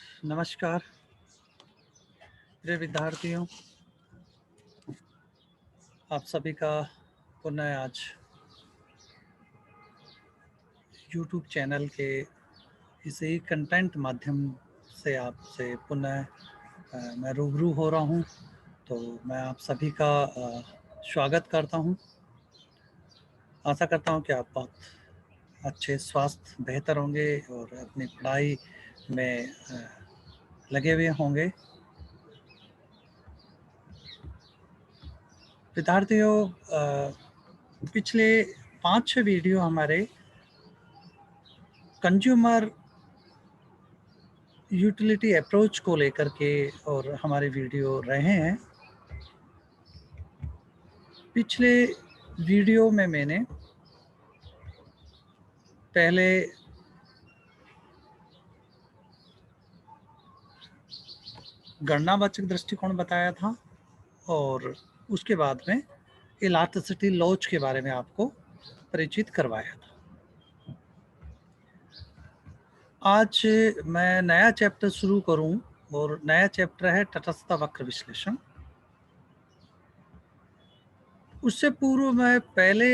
नमस्कार प्रिय विद्यार्थियों, आप सभी का पुनः आज YouTube चैनल के इसी कंटेंट माध्यम से आपसे पुनः मैं रूबरू हो रहा हूं। तो मैं आप सभी का स्वागत करता हूं। आशा करता हूं कि आप बहुत अच्छे स्वास्थ्य बेहतर होंगे और अपनी पढ़ाई में लगे हुए होंगे। विद्यार्थियों, पिछले 5-6 वीडियो हमारे कंज्यूमर यूटिलिटी अप्रोच को लेकर के और हमारे वीडियो रहे हैं। पिछले वीडियो में मैंने पहले गणनावाचक दृष्टिकोण बताया था और उसके बाद में इलास्टिसिटी लॉज के बारे में आपको परिचित करवाया था। आज मैं नया चैप्टर शुरू करूं और नया चैप्टर है तटस्थ वक्र विश्लेषण। उससे पूर्व मैं पहले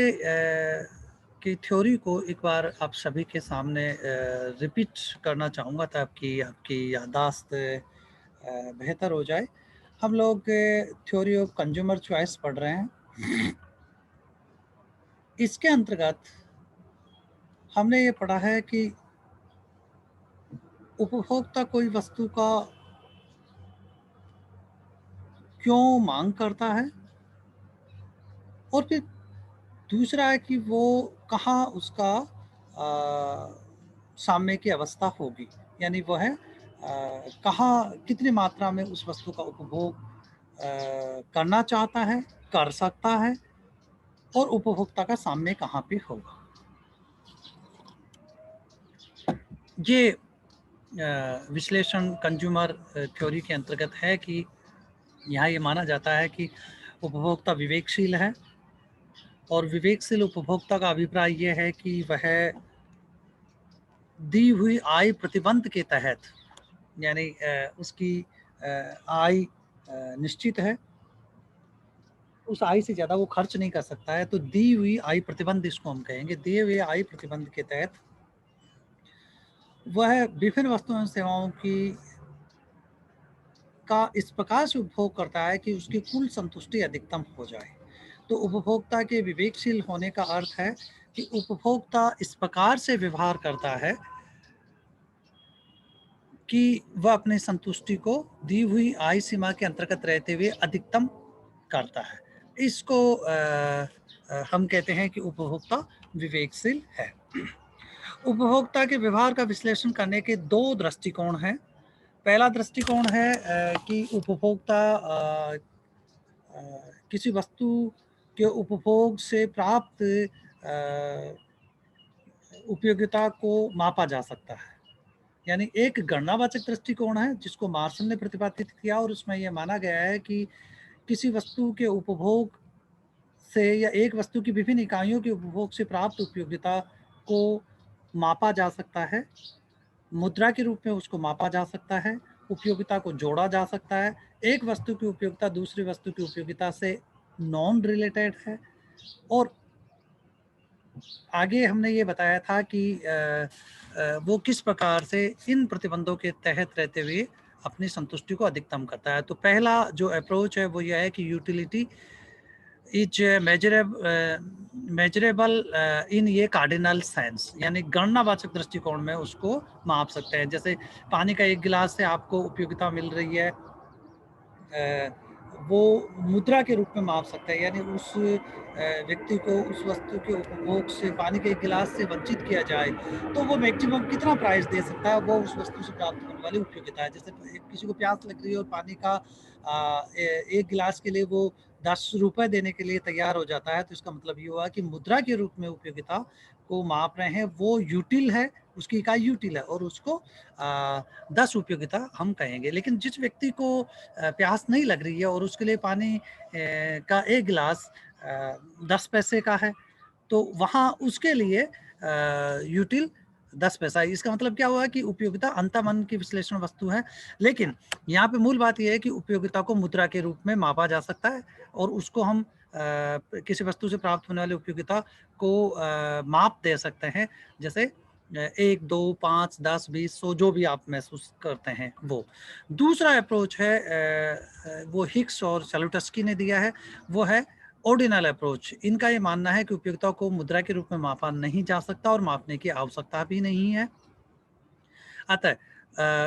की थ्योरी को एक बार आप सभी के सामने रिपीट करना चाहूँगा ताकि आपकी याददाश्त बेहतर हो जाए। हम लोग थ्योरी ऑफ कंज्यूमर चॉइस पढ़ रहे हैं। इसके अंतर्गत हमने ये पढ़ा है कि उपभोक्ता कोई वस्तु का क्यों मांग करता है और फिर दूसरा है कि वो कहाँ उसका सामने की अवस्था होगी, यानी वो है कहाँ कितनी मात्रा में उस वस्तु का उपभोग करना चाहता है, कर सकता है और उपभोक्ता का सामने कहाँ पे होगा। ये विश्लेषण कंज्यूमर थ्योरी के अंतर्गत है कि यहाँ ये माना जाता है कि उपभोक्ता विवेकशील है और विवेकशील उपभोक्ता का अभिप्राय ये है कि वह दी हुई आय प्रतिबंध के तहत, यानी उसकी आय निश्चित है, उस आय से ज़्यादा वो खर्च नहीं कर सकता है, तो दी हुई आय प्रतिबंध इसको हम कहेंगे। दिए हुए आय प्रतिबंध के तहत वह विभिन्न वस्तुओं एवं सेवाओं की का इस प्रकार से उपभोग करता है कि उसकी कुल संतुष्टि अधिकतम हो जाए। तो उपभोक्ता के विवेकशील होने का अर्थ है कि उपभोक्ता इस प्रकार से व्यवहार करता है कि वह अपनी संतुष्टि को दी हुई आय सीमा के अंतर्गत रहते हुए अधिकतम करता है। इसको हम कहते हैं कि उपभोक्ता विवेकशील है। उपभोक्ता के व्यवहार का विश्लेषण करने के दो दृष्टिकोण हैं। पहला दृष्टिकोण है कि उपभोक्ता किसी वस्तु के उपभोग से प्राप्त उपयोगिता को मापा जा सकता है। यानी एक गणनावाचक दृष्टिकोण है जिसको मार्शन ने प्रतिपादित किया और उसमें यह माना गया है कि किसी वस्तु के उपभोग से या एक वस्तु की विभिन्न इकाइयों के उपभोग से प्राप्त उपयोगिता को मापा जा सकता है, मुद्रा के रूप में उसको मापा जा सकता है, उपयोगिता को जोड़ा जा सकता है। एक वस्तु की उपयोगिता दूसरी वस्तु की उपयोगिता से नॉन रिलेटेड है और आगे हमने ये बताया था कि वो किस प्रकार से इन प्रतिबंधों के तहत रहते हुए अपनी संतुष्टि को अधिकतम करता है। तो पहला जो अप्रोच है वो यह है कि यूटिलिटी इज मेजरेबल इन ये कार्डिनल सेंस, यानी गणनावाचक दृष्टिकोण में उसको माप सकते हैं। जैसे पानी का एक गिलास से आपको उपयोगिता मिल रही है, वो मुद्रा के रूप में माप सकता है, यानी उस व्यक्ति को उस वस्तु के उपभोग से पानी के एक गिलास से वंचित किया जाए तो वो मैक्सिमम कितना प्राइस दे सकता है, वो उस वस्तु से प्राप्त होने वाली उपयोगिता है। जैसे किसी को प्यास लग रही है और पानी का एक गिलास के लिए वो 10 रुपए देने के लिए तैयार हो जाता है, तो इसका मतलब ये हुआ कि मुद्रा के रूप में उपयोगिता को माप रहे हैं, वो यूटिल है, उसकी इकाई यूटिल है और उसको 10 उपयोगिता हम कहेंगे। लेकिन जिस व्यक्ति को प्यास नहीं लग रही है और उसके लिए पानी का एक गिलास 10 पैसे का है, तो वहाँ उसके लिए यूटिल 10 पैसा। इसका मतलब क्या हुआ कि उपयोगिता अंतर्मन की विश्लेषण वस्तु है, लेकिन यहाँ पे मूल बात ये है कि उपयोगिता को मुद्रा के रूप में मापा जा सकता है और उसको हम किसी वस्तु से प्राप्त होने वाली उपयोगिता को माप दे सकते हैं, जैसे 1, 2, 5, 10, 20, 100 जो भी आप महसूस करते हैं वो। दूसरा अप्रोच है वो हिक्स और सैलुटस्की ने दिया है, वो है ऑर्डिनल अप्रोच। इनका ये मानना है कि उपयोगिता को मुद्रा के रूप में मापा नहीं जा सकता और मापने की आवश्यकता भी नहीं है। अतः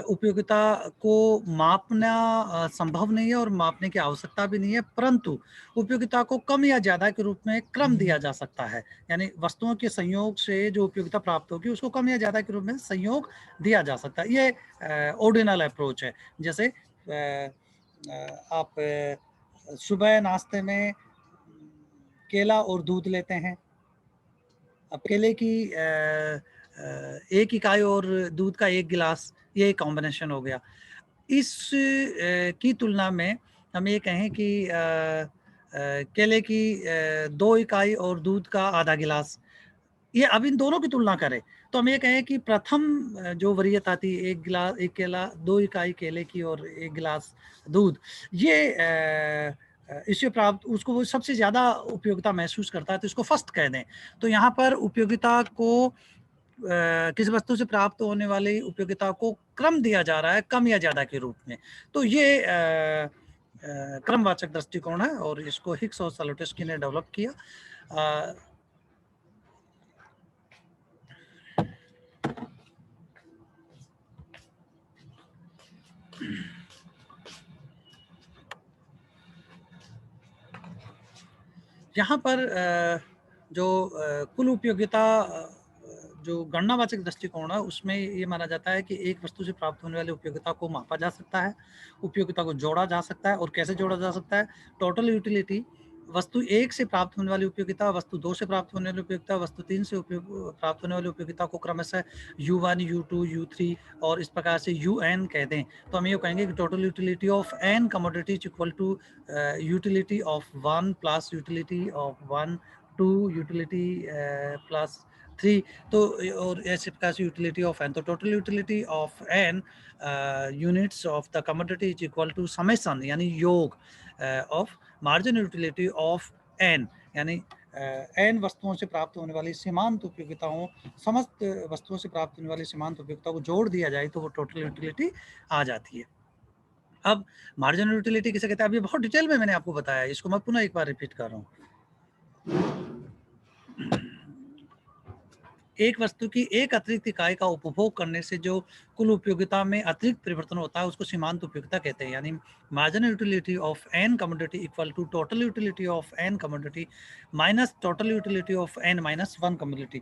उपयोगिता को मापना संभव नहीं है और मापने की आवश्यकता भी नहीं है, परंतु उपयोगिता को कम या ज्यादा के रूप में क्रम दिया जा सकता है। यानी वस्तुओं के संयोग से जो उपयोगिता प्राप्त होगी उसको कम या ज्यादा के रूप में संयोग दिया जा सकता है। ये ऑर्डिनल अप्रोच है। जैसे आप सुबह नाश्ते में केला और दूध लेते हैं। अब केले की 1 इकाई और दूध का 1 गिलास, ये कॉम्बिनेशन हो गया। इस की तुलना में हम ये कहें कि केले की 2 इकाई और दूध का आधा गिलास, ये अब इन दोनों की तुलना करें तो हम ये कहें कि प्रथम जो वरीयता थी 1 केला, 2 इकाई केले की और 1 गिलास दूध, ये इससे प्राप्त उसको वो सबसे ज़्यादा उपयोगिता महसूस करता है, तो इसको फर्स्ट कह दें। तो यहाँ पर उपयोगिता को किसी वस्तु से प्राप्त होने वाली उपयोगिता को क्रम दिया जा रहा है, कम या ज़्यादा के रूप में। तो ये क्रमवाचक दृष्टिकोण है और इसको हिक्स और सैलुटस्की ने डेवलप किया। यहाँ पर जो कुल उपयोगिता जो गणनावाचक दृष्टिकोण है उसमें ये माना जाता है कि एक वस्तु से प्राप्त होने वाली उपयोगिता को मापा जा सकता है, उपयोगिता को जोड़ा जा सकता है। और कैसे जोड़ा जा सकता है? टोटल यूटिलिटी, वस्तु 1 से प्राप्त होने वाली उपयोगिता, वस्तु 2 से प्राप्त होने वाली उपयोगिता, वस्तु 3 से प्राप्त होने वाली उपयोगिता को क्रमशः U1, U2, U3 और इस प्रकार से UN कह दें। तो हम ये कहेंगे कि total utility of n commodity is equal to utility of 1 plus utility of 1, 2 utility plus 3। तो और ऐसे प्रकार से यूटिलिटी ऑफ n, तो total utility of n units of the commodity is equal to summation, यानी योग of margin utility of n, यानी n वस्तुओं से प्राप्त होने वाली सीमांत उपयोगिताओं, समस्त वस्तुओं से प्राप्त होने वाली सीमांत उपयोगिताओं को जोड़ दिया जाए तो वो टोटल यूटिलिटी आ जाती है। अब मार्जिनल यूटिलिटी किसे कहते हैं? अब ये बहुत डिटेल में मैंने आपको बताया, इसको मैं पुनः एक बार रिपीट कर रहा हूँ। एक वस्तु की एक अतिरिक्त इकाई का उपभोग करने से जो कुल उपयोगिता में अतिरिक्त परिवर्तन होता है उसको सीमांत उपयोगिता कहते हैं। यानी marginal utility of n commodity equal to total utility of n commodity minus total utility of n minus 1 commodity,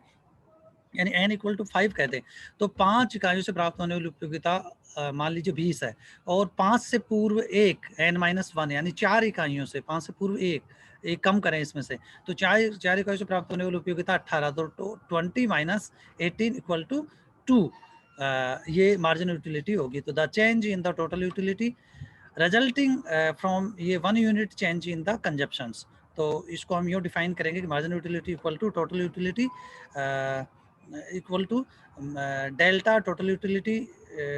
यानी n इक्वल टू 5 कहते हैं। तो 5 इकाइयों से प्राप्त होने वाली उपयोगिता मान लीजिए 20 है और 5 से पूर्व 1 n माइनस 1, यानी 4 इकाइयों से, 5 से पूर्व 1 कम करें इसमें से, तो 4 इकाइयों से प्राप्त होने वाली उपयोगिता 18, तो 20 माइनस 18 इक्वल टू 2, ये मार्जिनल यूटिलिटी होगी। तो the change in the total utility resulting from ये 1 unit change in the consumptions. तो इसको हम यूँ डिफाइन करेंगे कि marginal utility equal to total utility equal to delta total utility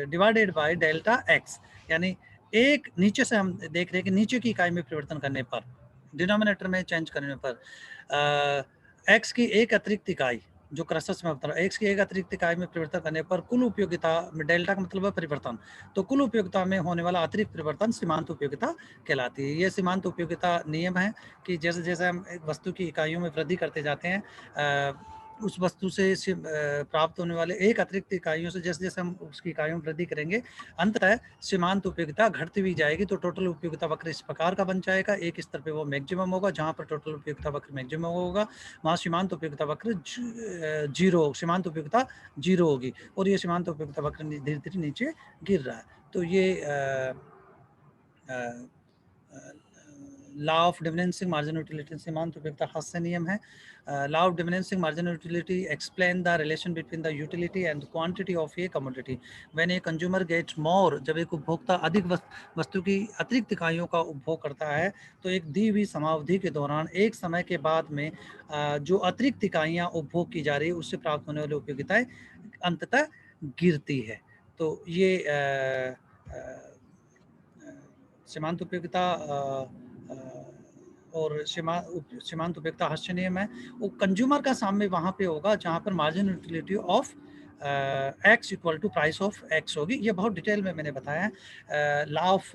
divided by delta x. यानी एक नीचे से हम देख रहे हैं कि नीचे की इकाई में परिवर्तन करने पर, डिनोमिनेटर में चेंज करने पर एक्स की एक अतिरिक्त इकाई, जो क्रसस में बता रहा है, एक्स की एक अतिरिक्त इकाई में परिवर्तन करने पर कुल उपयोगिता में, डेल्टा का मतलब है परिवर्तन, तो कुल उपयोगिता में होने वाला अतिरिक्त परिवर्तन सीमांत उपयोगिता कहलाती है। ये सीमांत उपयोगिता नियम है कि जैसे जैसे हम एक वस्तु की इकाइयों में वृद्धि करते जाते हैं, उस वस्तु से प्राप्त होने वाले एक अतिरिक्त इकाइयों से जैसे जैसे हम उसकी इकाइयों में वृद्धि करेंगे, अंततः सीमांत उपयोगिता घटती भी जाएगी। तो टोटल उपयोगिता वक्र इस प्रकार का बन जाएगा, एक स्तर पे वो मैक्सिमम होगा, जहाँ पर टोटल उपयोगिता वक्र मैक्सिमम होगा वहाँ सीमांत उपयोगिता वक्र जीरो, सीमांत उपयोगिता जीरो होगी और ये सीमांत उपयोगिता वक्र धीरे धीरे नीचे गिर रहा है। तो ये law of diminishing marginal utility सीमांत उपयोगिता हास्य नियम है। Law of diminishing marginal utility explain the relation between the utility and quantity of a commodity when a consumer gets more, जब एक उपभोक्ता अधिक वस्तु की अतिरिक्त इकाइयों का उपभोग करता है तो एक दी हुई समावधि के दौरान एक समय के बाद में जो अतिरिक्त इकाइयाँ उपभोग की जा रही है उससे प्राप्त होने वाली उपयोगिताएं अंततः गिरती है। तो ये सीमांत उपयोगिता और सीमांत उपयोगिता हास्य नियम है, वो कंज्यूमर का सामने वहां पे होगा जहां पर margin utility of x equal to price of x होगी। ये बहुत डिटेल में मैंने बताया है। Law of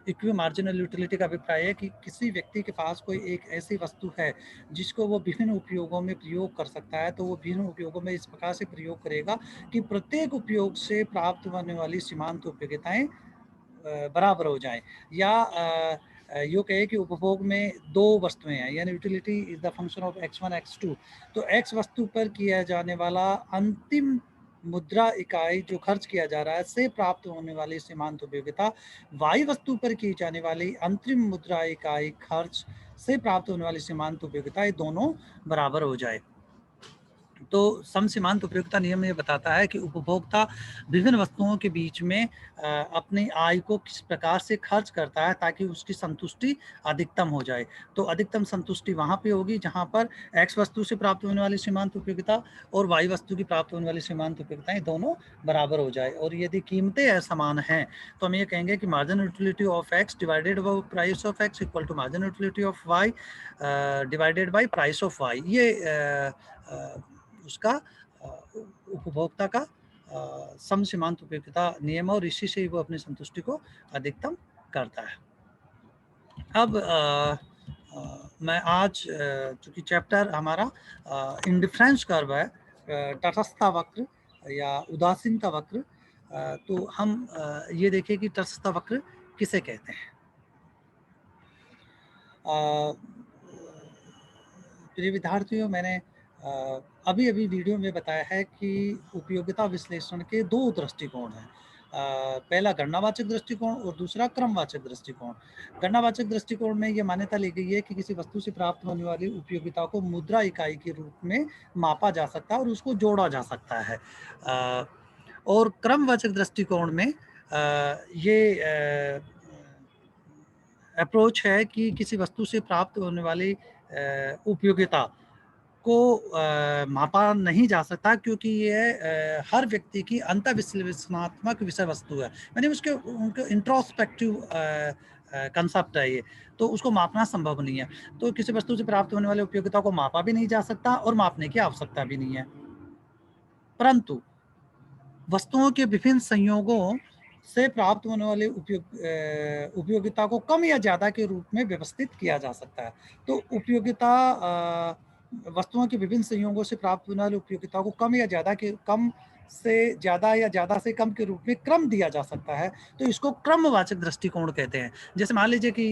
equi marginal utility का अभिप्राय है कि किसी व्यक्ति के पास कोई एक ऐसी वस्तु है जिसको वो विभिन्न उपयोगों में प्रयोग कर सकता है, तो वो विभिन्न उपयोगों में इस प्रकार से प्रयोग करेगा कि प्रत्येक उपयोग से प्राप्त होने वाली सीमांत उपयोगिताएं बराबर हो जाए, या यूँ कहे कि उपभोग में दो वस्तुएं हैं, यानी utility is the function of x1 x2। तो x वस्तु पर किया जाने वाला अंतिम मुद्रा इकाई जो खर्च किया जा रहा है से प्राप्त होने वाली सीमांत उपयोगिता y वस्तु पर की जाने वाली अंतिम मुद्रा इकाई खर्च से प्राप्त होने वाली सीमांत उपयोगिता, ये दोनों बराबर हो जाए। तो समसीमांत उपयोगिता नियम ये बताता है कि उपभोक्ता विभिन्न वस्तुओं के बीच में अपनी आय को किस प्रकार से खर्च करता है ताकि उसकी संतुष्टि अधिकतम हो जाए। तो अधिकतम संतुष्टि वहाँ पे होगी जहाँ पर एक्स वस्तु से प्राप्त होने वाली सीमांत उपयोगिता और वाई वस्तु की प्राप्त होने वाली सीमांत उपयोगिताएं दोनों बराबर हो जाए। और यदि कीमतें असमान हैं तो हम ये कहेंगे कि margin utility of x divided by price of x equal to margin utility of y divided by price of y. ये उसका उपभोक्ता का समसीमांत उपयोगिता नियम और इसी से वो अपनी संतुष्टि को अधिकतम करता है। अब मैं आज चूंकि चैप्टर हमारा इंडिफरेंस कर्व है, तटस्थता वक्र या उदासीनता वक्र, तो हम ये देखें कि तटस्थता वक्र किसे कहते हैं। प्रिय विद्यार्थियों, मैंने अभी अभी वीडियो में बताया है कि उपयोगिता विश्लेषण के दो दृष्टिकोण हैं। पहला गणनावाचक दृष्टिकोण और दूसरा क्रमवाचक दृष्टिकोण। गणनावाचक दृष्टिकोण में ये मान्यता ली गई है कि किसी वस्तु से प्राप्त होने वाली उपयोगिता को मुद्रा इकाई के रूप में मापा जा सकता है और उसको जोड़ा जा सकता है। और क्रमवाचक दृष्टिकोण में ये अप्रोच है कि किसी वस्तु से प्राप्त होने वाली उपयोगिता को मापा नहीं जा सकता क्योंकि ये हर व्यक्ति की अंतर्विश्लेषणात्मक विषय वस्तु है, यानी उसके उनके इंट्रोस्पेक्टिव कंसेप्ट है ये, तो उसको मापना संभव नहीं है। तो किसी वस्तु से प्राप्त होने वाली उपयोगिता को मापा भी नहीं जा सकता और मापने की आवश्यकता भी नहीं है। परंतु वस्तुओं के विभिन्न संयोगों से प्राप्त होने वाली उपयोगिता को कम या ज्यादा के रूप में व्यवस्थित किया जा सकता है। तो उपयोगिता वस्तुओं के विभिन्न संयोगों से प्राप्त होने वाली उपयोगिता को कम या ज्यादा के कम से ज्यादा या ज्यादा से कम के रूप में क्रम दिया जा सकता है। तो इसको क्रमवाचक दृष्टिकोण कहते हैं। जैसे मान लीजिए कि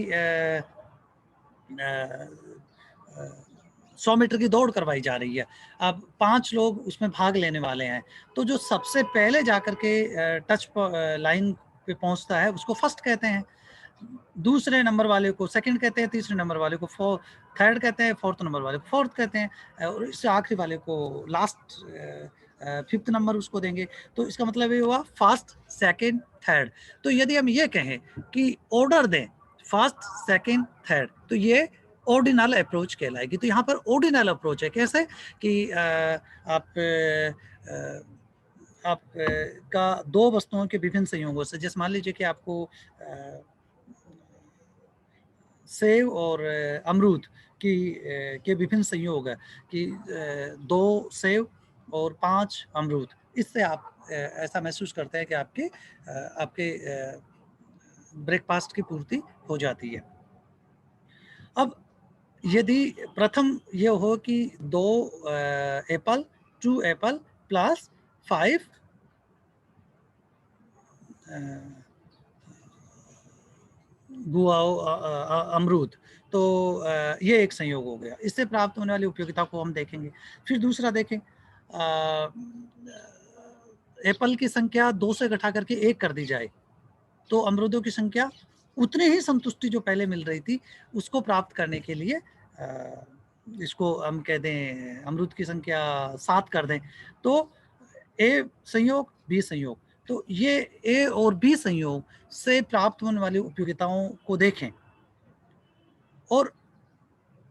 100 मीटर की दौड़ करवाई जा रही है, अब 5 लोग उसमें भाग लेने वाले हैं, तो जो सबसे पहले जाकर के टच लाइन पे पहुंचता है उसको फर्स्ट कहते हैं, दूसरे नंबर वाले को सेकंड कहते हैं, तीसरे नंबर वाले को थर्ड कहते हैं, फोर्थ नंबर वाले को फोर्थ कहते हैं और इससे आखिरी वाले को लास्ट फिफ्थ नंबर उसको देंगे। तो इसका मतलब ये हुआ फर्स्ट सेकंड थर्ड। तो यदि हम ये कहें कि ऑर्डर दें फर्स्ट सेकंड थर्ड, तो ये ऑर्डिनल अप्रोच कहलाएगी। तो यहाँ पर ऑर्डिनल अप्रोच है, कैसे कि आप का दो वस्तुओं के विभिन्न संयोगों से, जैसे मान लीजिए कि आपको सेब और अमरूद की के विभिन्न संयोग है कि 2 सेब और 5 अमरूद, इससे आप ऐसा महसूस करते हैं कि आपके ब्रेकफास्ट की पूर्ति हो जाती है। अब यदि प्रथम ये हो कि 2 एप्पल 2 एप्पल प्लस 5 अमरूद, तो ये एक संयोग हो गया। इससे प्राप्त होने वाली उपयोगिता को हम देखेंगे। फिर दूसरा देखें, एप्पल की संख्या 2 से घटा करके 1 कर दी जाए तो अमरूदों की संख्या उतनी ही संतुष्टि जो पहले मिल रही थी उसको प्राप्त करने के लिए इसको हम कह दें अमरूद की संख्या 7 कर दें, तो ए संयोग बी संयोग, तो ये ए और बी संयोग से प्राप्त होने वाली उपयोगिताओं को देखें और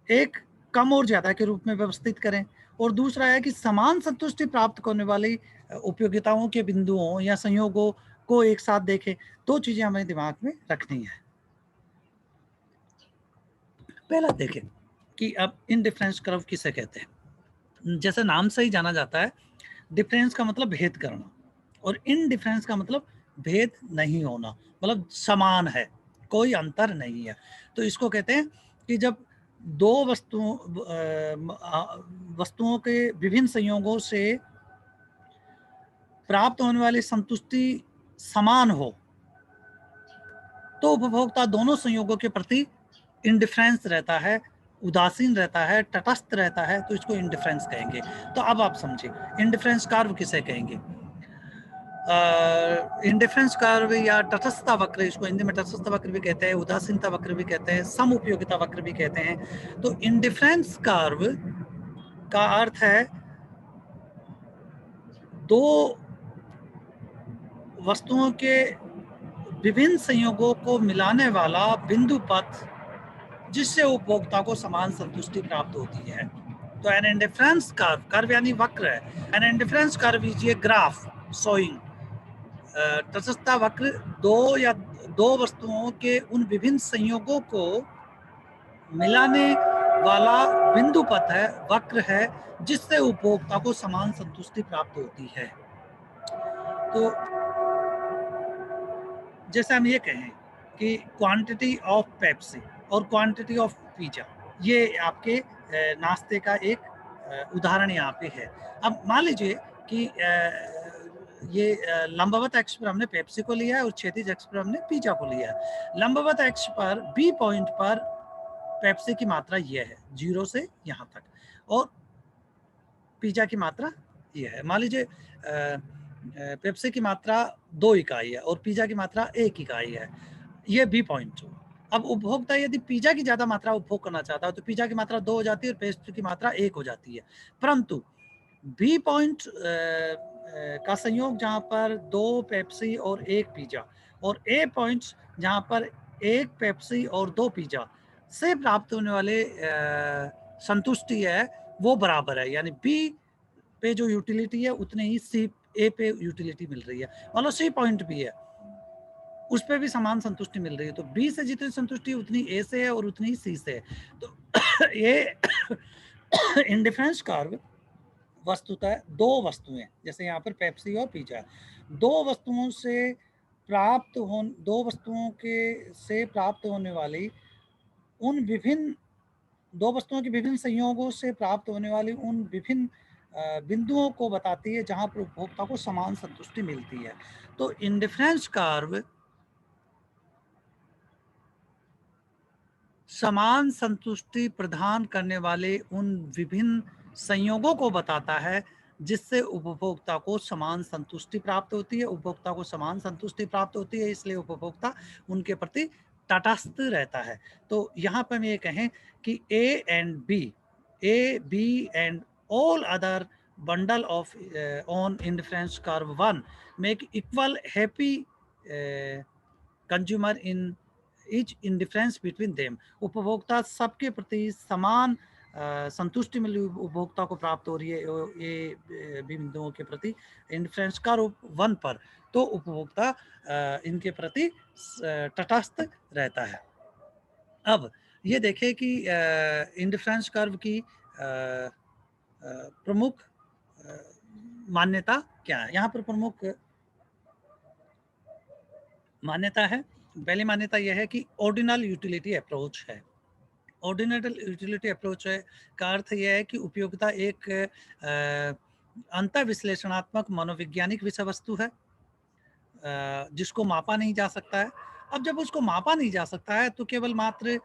एक कम और ज्यादा के रूप में व्यवस्थित करें, और दूसरा है कि समान संतुष्टि प्राप्त करने वाली उपयोगिताओं के बिंदुओं या संयोगों को एक साथ देखें। दो चीजें हमें दिमाग में रखनी है। पहला देखें कि अब इनडिफरेंस कर्व किसे कहते हैं। जैसे नाम से ही जाना जाता है, डिफरेंस का मतलब भेद करना और इनडिफरेंस का मतलब भेद नहीं होना, मतलब समान है, कोई अंतर नहीं है। तो इसको कहते हैं कि जब दो वस्तुओं के विभिन्न संयोगों से प्राप्त होने वाली संतुष्टि समान हो, तो उपभोक्ता दोनों संयोगों के प्रति इंडिफरेंस रहता है, उदासीन रहता है, तटस्थ रहता है, तो इसको इंडिफरेंस कहेंगे। तो अब आप समझिए इंडिफरेंस कर्व किसे कहेंगे। इंडिफरेंस कर्व या तटस्थता वक्र, इसको हिंदी में तटस्थ वक्र भी कहते हैं, उदासीनता वक्र भी कहते हैं, सम उपयोगिता वक्र भी कहते हैं। तो इंडिफरेंस कर्व का अर्थ है दो वस्तुओं के विभिन्न संयोगों को मिलाने वाला बिंदु पथ जिससे उपभोक्ता को समान संतुष्टि प्राप्त होती है। तो एन इंडिफरेंस कर्व, कर्व यानी वक्र है, an indifference curve is a graph showing तटस्थता वक्र दो वस्तुओं के उन विभिन्न संयोगों को मिलाने वाला बिंदु पथ है, वक्र है, जिससे उपभोक्ता को समान संतुष्टि प्राप्त होती है। तो जैसे हम ये कहें कि क्वांटिटी ऑफ पेप्सी और क्वांटिटी ऑफ पिज्जा, ये आपके नाश्ते का एक उदाहरण यहाँ पे है। अब मान लीजिए कि ये लंबवत अक्ष पर हमने पेप्सी को लिया है और क्षैतिज अक्ष पर हमने पिज्जा को लिया है। लंबवत अक्ष पर बी पॉइंट पर पेप्सी की मात्रा ये है 0 से यहाँ तक, और पिज्जा की मात्रा ये है। मान लीजिए पेप्सी की मात्रा 2 इकाई है और पिज्जा की मात्रा 1 इकाई है, ये बी पॉइंट हो। अब उपभोक्ता यदि पिज्जा की ज्यादा मात्रा उपभोग करना चाहता है तो पिज्जा की मात्रा 2 हो जाती है और पेस्ट्री की मात्रा 1 हो जाती है। परंतु बी पॉइंट का संयोग जहां पर 2 पेप्सी और 1 पिज्जा, और ए पॉइंट्स जहां पर 1 पेप्सी और 2 पिज्जा से प्राप्त होने वाले संतुष्टि है वो बराबर है, यानी बी पे जो यूटिलिटी है उतने ही सी ए पे यूटिलिटी मिल रही है। मान लो सी पॉइंट भी है, उस पे भी समान संतुष्टि मिल रही है, तो बी से जितनी संतुष्टि उतनी ए से है और उतनी ही सी से है। तो ये इंडिफरेंस कर्व वस्तुतः दो वस्तुएं, जैसे यहाँ पर पेप्सी और पिज्जा, दो वस्तुओं के से प्राप्त होने वाली उन विभिन्न दो वस्तुओं के विभिन्न संयोगों से प्राप्त होने वाली उन विभिन्न बिंदुओं को बताती है जहां पर उपभोक्ता को समान संतुष्टि मिलती है। तो इंडिफरेंस कर्व समान संतुष्टि प्रदान करने वाले उन विभिन्न संयोगों को बताता है जिससे उपभोक्ता को समान संतुष्टि प्राप्त होती है। उपभोक्ता को समान संतुष्टि प्राप्त होती है, इसलिए उपभोक्ता उनके प्रति तटस्थ रहता है। तो यहाँ पर हम ये कहें कि A B and all other bundle of on indifference curve 1 make equal happy consumer in each indifference between them। उपभोक्ता सबके प्रति समान संतुष्टि मिली उपभोक्ता को प्राप्त हो रही है ये बिंदुओं के प्रति इंडिफरेंस कर्व 1 पर, तो उपभोक्ता इनके प्रति तटस्थ रहता है। अब ये देखें कि इंडिफरेंस कर्व की प्रमुख मान्यता क्या है। यहाँ पर प्रमुख मान्यता है, पहली मान्यता यह है कि ऑर्डिनल यूटिलिटी अप्रोच है। ऑर्डिनल यूटिलिटी अप्रोच का अर्थ यह है कि उपयोगिता एक अंत विश्लेषणात्मक मनोवैज्ञानिक विषय वस्तु है जिसको मापा नहीं जा सकता है। अब जब उसको मापा नहीं जा सकता है तो केवल मात्र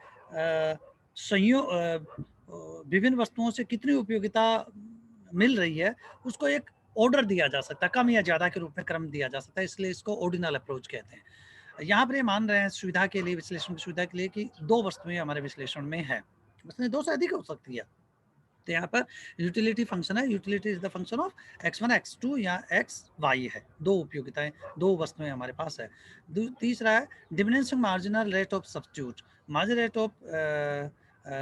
विभिन्न वस्तुओं से कितनी उपयोगिता मिल रही है उसको एक ऑर्डर दिया जा सकता है, कम या ज्यादा के रूप में क्रम दिया जा सकता है, इसलिए इसको ऑर्डिनल अप्रोच कहते हैं। यहाँ पर ये मान रहे हैं सुविधा के लिए, विश्लेषण की सुविधा के लिए कि 2 वस्तुएँ हमारे विश्लेषण में हैं। वस्तुएँ 2 से अधिक हो सकती है। तो यहाँ पर यूटिलिटी फंक्शन है, utility is the function of x1, x2 या xy है। 2 उपयोगिताएँ, 2 वस्तुएँ हमारे पास है। तीसरा है diminishing marginal rate of substitute. Marginal rate of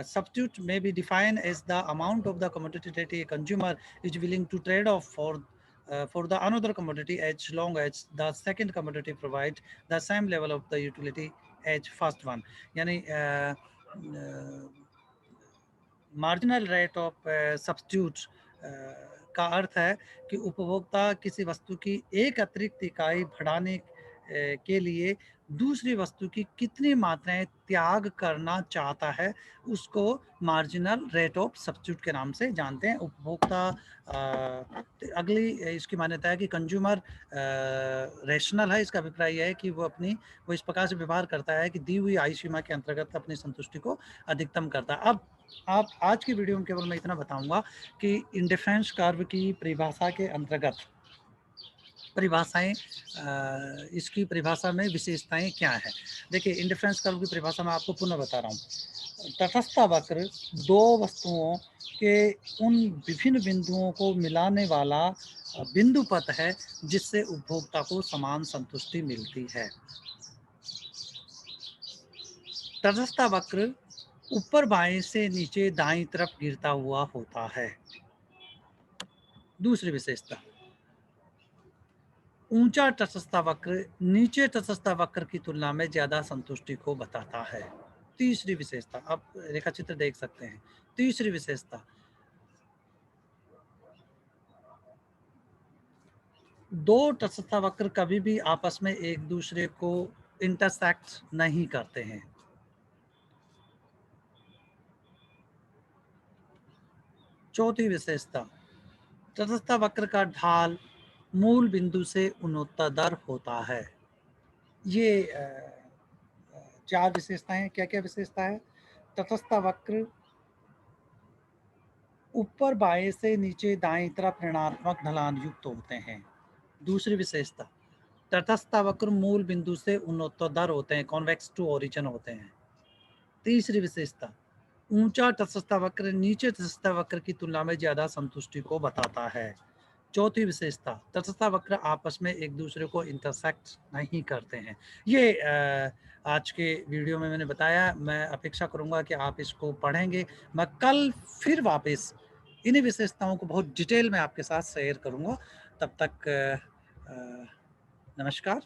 substitute may be defined as the amount of the commodity that a consumer is willing to trade off for the another commodity as long as the second commodity provides the same level of the utility as first one। यानी marginal rate of substitute का अर्थ है कि उपभोक्ता किसी वस्तु की एक अतिरिक्त इकाई बढ़ाने के लिए दूसरी वस्तु की कितनी मात्राएं त्याग करना चाहता है, उसको मार्जिनल रेट ऑफ सब्स्टिट्यूट के नाम से जानते हैं। उपभोक्ता अगली इसकी मान्यता है कि कंज्यूमर रैशनल है। इसका अभिप्राय यह है कि वो इस प्रकार से व्यवहार करता है कि दी हुई आयु सीमा के अंतर्गत अपनी संतुष्टि को अधिकतम करता है। अब आप आज की वीडियो में केवल मैं इतना बताऊंगा कि इंडिफरेंस कर्व की परिभाषा के अंतर्गत परिभाषाएं इसकी परिभाषा में विशेषताएं क्या है। देखिए, इंडिफरेंस कर्व की परिभाषा मैं आपको पुनः बता रहा हूँ। तटस्थ वक्र दो वस्तुओं के उन विभिन्न बिंदुओं को मिलाने वाला बिंदु पथ है जिससे उपभोक्ता को समान संतुष्टि मिलती है। तटस्थ वक्र ऊपर बाएं से नीचे दाईं तरफ गिरता हुआ होता है। दूसरी विशेषता, ऊंचा तटस्थ वक्र नीचे तटस्थ वक्र की तुलना में ज्यादा संतुष्टि को बताता है। तीसरी विशेषता, आप रेखाचित्र देख सकते हैं। तीसरी विशेषता, दो तटस्थ वक्र कभी भी आपस में एक दूसरे को इंटरसेक्ट नहीं करते हैं। चौथी विशेषता, तटस्थ वक्र का ढाल मूल बिंदु से उन्नततर होता है। ये 4 विशेषताएं। क्या क्या विशेषता है? तटस्थ वक्र ऊपर बाएं से नीचे दाएं तरफ ऋणात्मक ढलान युक्त होते हैं। दूसरी विशेषता, तटस्थ वक्र मूल बिंदु से उन्नततर होते हैं, कॉन्वेक्स टू ओरिजिन होते हैं। तीसरी विशेषता, ऊंचा तटस्थ वक्र नीचे तटस्थ वक्र की तुलना में ज्यादा संतुष्टि को बताता है। चौथी विशेषता, तटस्थ वक्र आपस में एक दूसरे को इंटरसेक्ट नहीं करते हैं। ये आज के वीडियो में मैंने बताया। मैं अपेक्षा करूंगा कि आप इसको पढ़ेंगे। मैं कल फिर वापस इन्हीं विशेषताओं को बहुत डिटेल में आपके साथ शेयर करूंगा। तब तक नमस्कार।